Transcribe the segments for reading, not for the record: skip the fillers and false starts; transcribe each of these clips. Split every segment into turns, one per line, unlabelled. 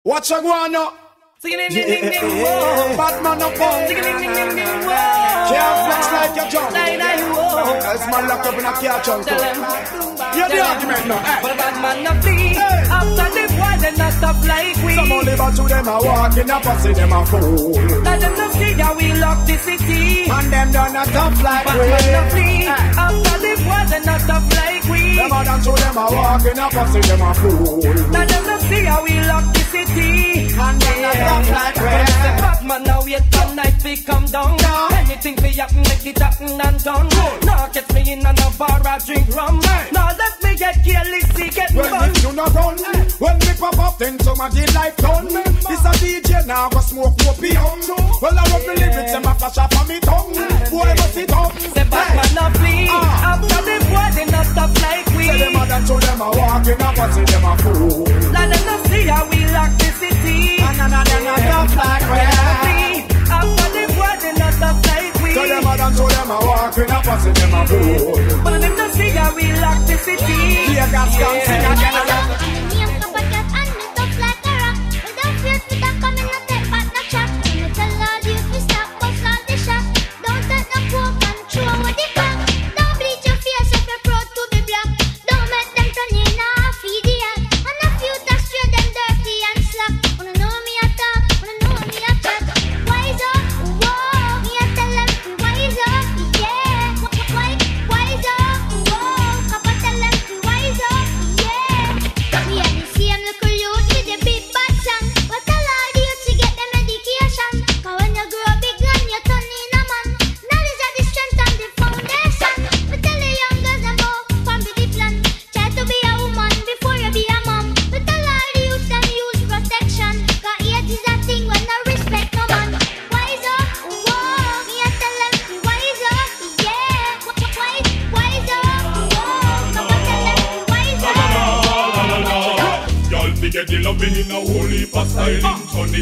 Watch a guano. Batman up on. Can't flex like your jump. As man locked up in a car trunk. You're the argument now.
But Batman up flee. After the boy, they not stop like we.
Some only but to them are walking up and see them a fool.
Let them not see how we lock the city.
And them done a tough like we.
Batman up flee. After the boy, they not stop like we.
Them are done to them are walking up and see them a fool.
Let them not see how we lock the city.
And them a tough like we.
Batman now wait all night we come down. Anything we happen, make it happen and done. Now get me in and a bar I drink rum. Now let me get careless, see get
well,
fun.
if you not run, when we pop up, then somebody life done. It's a DJ now, go smoke opium. Well, I rub the lyrics and my flash up on me tongue. Boy, must it up.
Say Batman not flee. After the boy, they not stop like we.
Say them a dance to them a walking up and say them a fool.
Let them not see how we lock the city.
And them a tough like we.
After the boy, they not stop like we.
Say them a dance to them a walking up and say them a fool.
But them not see how we lock the city.
Here got sing again.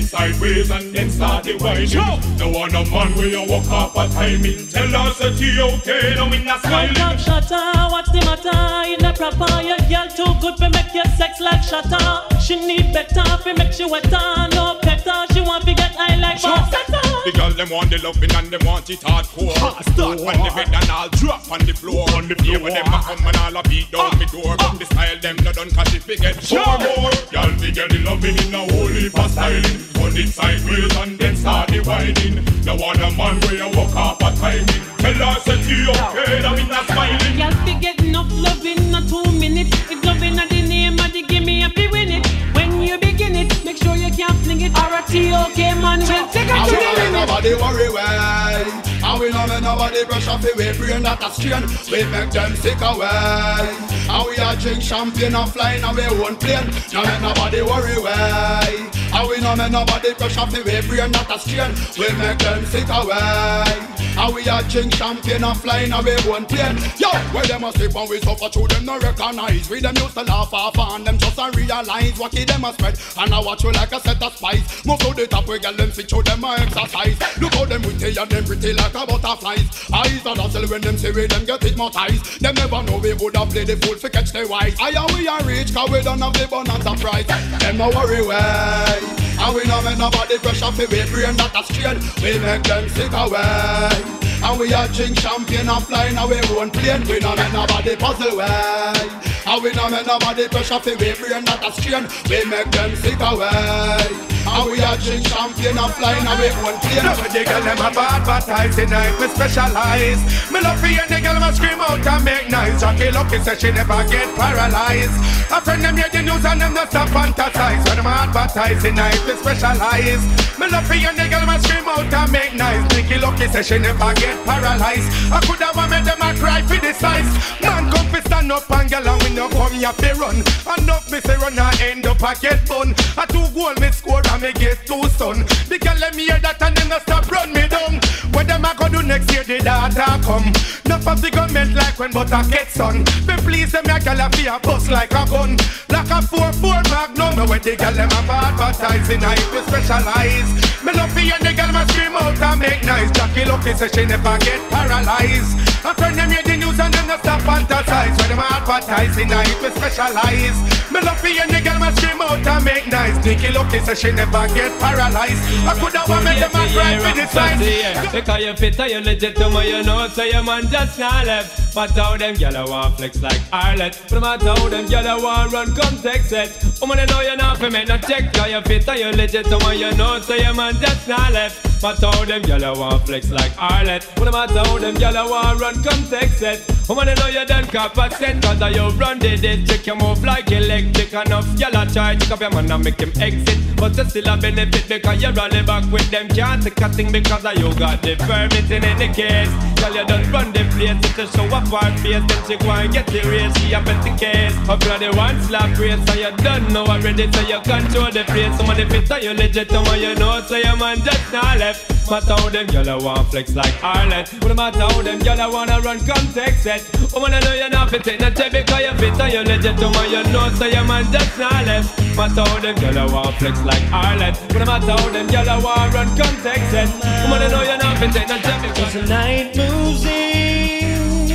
Sideways and then start the whining. No one a man where you walk up a timing. Tell us that you okay, now we not smiling.
Come shutter, what's the matter? In the proper, your girl too good to make your sex like shutter. She need better, fi make she wetter. No better, she want to get high like Barcetta.
The girl them want the loving and them want it hardcore. Start on the bed and I'll drop on the floor. On the floor, when them a come and all a beat down me door. But the style them no done cause it fi get more. Girl fi get the loving in a whole heap of styling. Turn it sideways and then start the whining. No want a man where you walk up a timing. Tell us that you okay, that we not smiling.
Y'all fi get enough loving in 2 minutes. If loving at the name of the game, me happy win it. When you begin it, make sure you can't fling it. Or a T.O.K. man will take it to the limit.
Nobody worry why. And we don't make nobody brush off the way. Brain that a strain, we make them sick away. And we a drink champagne and flying away one plane. Don't make nobody worry why. And we don't make nobody brush off the way. Brain that a strain, we make them sick away. And we a drink champagne and flying away one plane. Yo, where them a sleep and we suffer through them no recognize. We them used to laugh off and them just a realize what them a spread. And I watch you like a set of spice. Move to the top we get them sit through them a exercise. Look how them witty and them pretty like a butterflies. Eyes are hustle when them see we them get hypnotized. Them never know we would have played the fool for catch the wise. I and we are rich cause we don't have the bonanza price. Them no worry way. And we no make nobody pressure for we brain that a strain. We make them sick away. And we a drink champagne and flying away one plane. We no make nobody puzzle way. And we no make nobody pressure for we brain that a strain. We make them sick away. And we a drink champagne and flying away one plane.
Now the girl them a advertise tonight, we specialize. Me love for you, the girl must scream out and make noise. Jackie Lucky says she never get paralyzed. A friend them hear the news and them not stop fantasize. When them advertise tonight, we specialize. Me love for you, the girl must scream out and make noise. Jackie Lucky says she never get paralyzed. I could have made them a cry for the size. Man come fi stand up and girl and we no come here fi run. And up me say run and end up a get bun. A 2 goal me score and me get 2 son. The girl let me hear that and them no stop run me down. What them a go do next year the data come. No for the government like when butter get sun. Be please them a girl a fi a bust like a gun. Like a 4-4 magnum. Now when the girl them a advertising I we specialize. Me love fi and the girl must scream out and make nice. Jackie lucky say she never get paralyzed. A friend them hear the news and them not stop fantasize. When them advertising I it we specialize. Me love for any girl me scream out and make nice. Nikki lucky say she never get paralyzed. I coulda want make them a cry for the size.
Because you fit and you legit to me, you know, so your man just not left. But how them gyal want flex like Arlet. But matter how them gyal want run come text it. Woman, you know you not fi make no check. Cause you fit and you legit to me, you know, so your man just not left. But how them gyal want flex like Arlet. But matter how them gyal want run come text it. Woman, you know you done capacet. Cause you run the district, you move like electric. Enough gyal a try to up your man and make him exit. But you still a benefit because you rally back with them. Can't take a thing because you got the permit in any case. Girl, you done run the place. It's a show up our face. Then she go and get the race. She a bet the case. Up you the one slap race. So you done know already. So you control the place. Somebody fit and you legit. Someone you know. So your man just not left. Matter how them gyal want flex like Arlet. But matter how them gyal wanna run come text it. Woman, I know you're not fit in the check because you fit and you legit. Someone you know. So your man just not left. Matter how them gyal want flex like Arlet. But matter how them gyal want run come text it. Woman, I know you're not fit in the check because
the night moves in,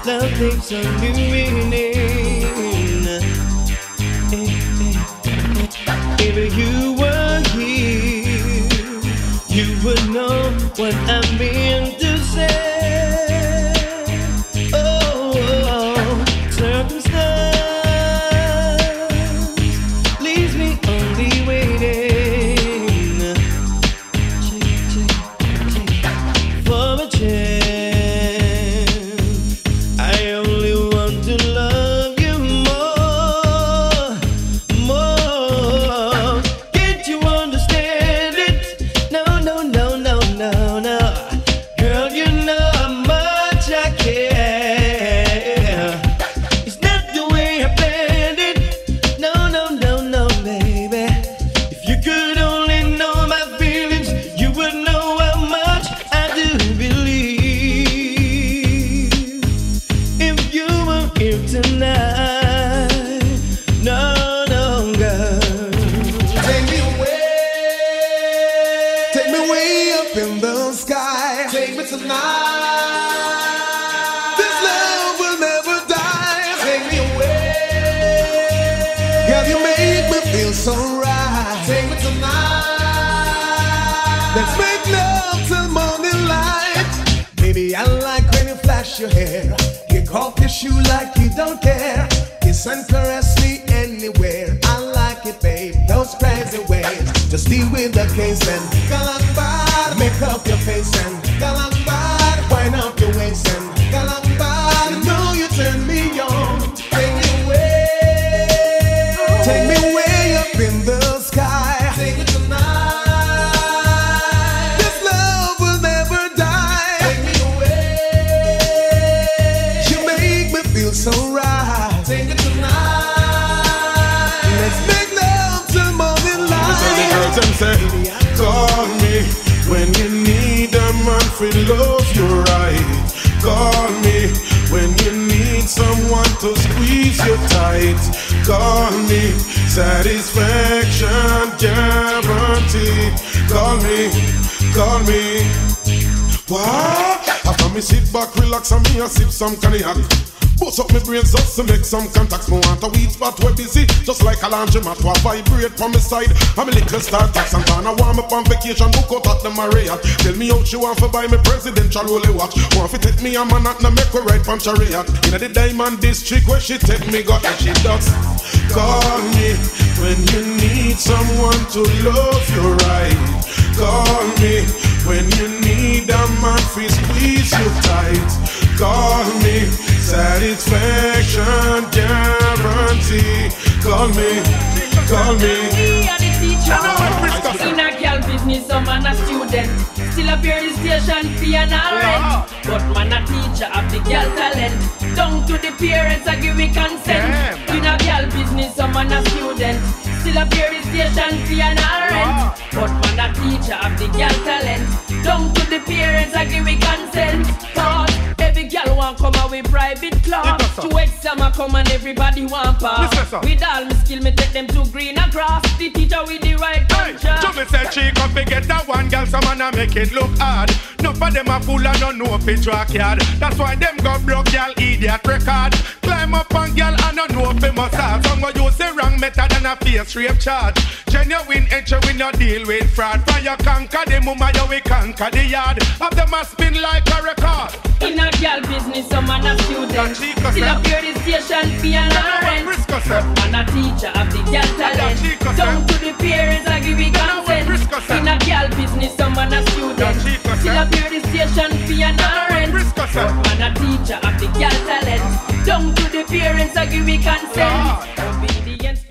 love takes a new meaning. If you were here, you would know what I mean to say. Circumstance leaves me only waiting for a chance. I only want to love you more. Can't you understand it? No. Girl, you know how much I care. It's not the way I planned it. No, baby. If you could only know my feelings, you would know how much I do believe. If you were here tonight, no, girl.
Take me way up in the sky. Take me tonight. This love will never die. Take me away. Girl, you make me feel so right. Take me tonight. Let's make love till morning light. Baby, I like when you flash your hair. Kick off your shoe like you don't care. Kiss and caress me anywhere. I like it, babe. Those crazy ways. Just deal with the case and galambad. Make up your face and galambad. Wind up your waist and galambad. You know you turn me on. Take me away. Take me way up in the sky. Take me tonight. This love will never die. Take me away. You make me feel so right. Take me tonight. Let's make love till morning light. So the girls them say, call me when you need a man for love you right. Call me when you need someone to squeeze you tight. Call me, satisfaction guarantee. Call me. What? After me sit back, relax and me a sip some cognac. Bust up my brains just to make some contacts. Me want a weed spot where busy, just like a laundromat. To vibrate from my side, I'm a little star tax. And I want me on vacation, book out at the Marriott. Tell me how she want to buy me presidential rolly watch. Want to take me a man at the make her ride from chariot. In the diamond district where she take me got and she does. Call me when you need someone to love you right. Call me when you need a man to squeeze you tight. Call me, satisfaction guarantee. Call me.
Me and the teacher. In a girl business, some man a student. Still a pay the station fee and all rent. But man a teacher of the girl talent. Down to the parents I give me consent. In a girl business, some man a student. Still a pure the station fee and all rent. But man a teacher of the girl talent. Down to the parents I give me consent. Cause every girl want come out with private class. To exam I come and everybody want pass. With all my skill me take them to green across. The teacher with the right culture.
So me say she come to get that one girl, some man a make it look hard. No for them a fool and no know if it track yard. That's why them go broke girl idiot record. Climb up on girl and no know if it must have. Some go use the wrong method and a face rape charge. Genuine entry we no deal with fraud. For you conquer the mama you we conquer the yard. Of them a spin like a record.
In a girl business some man a student. Still a pure the station fee and a rent. Man a teacher of the girl talent. Down to the parents I give it consent. In a girl business some man a student. Still a pure the station fee and a rent. Man a teacher of the girl talent. Down to the parents I give it consent. Obedience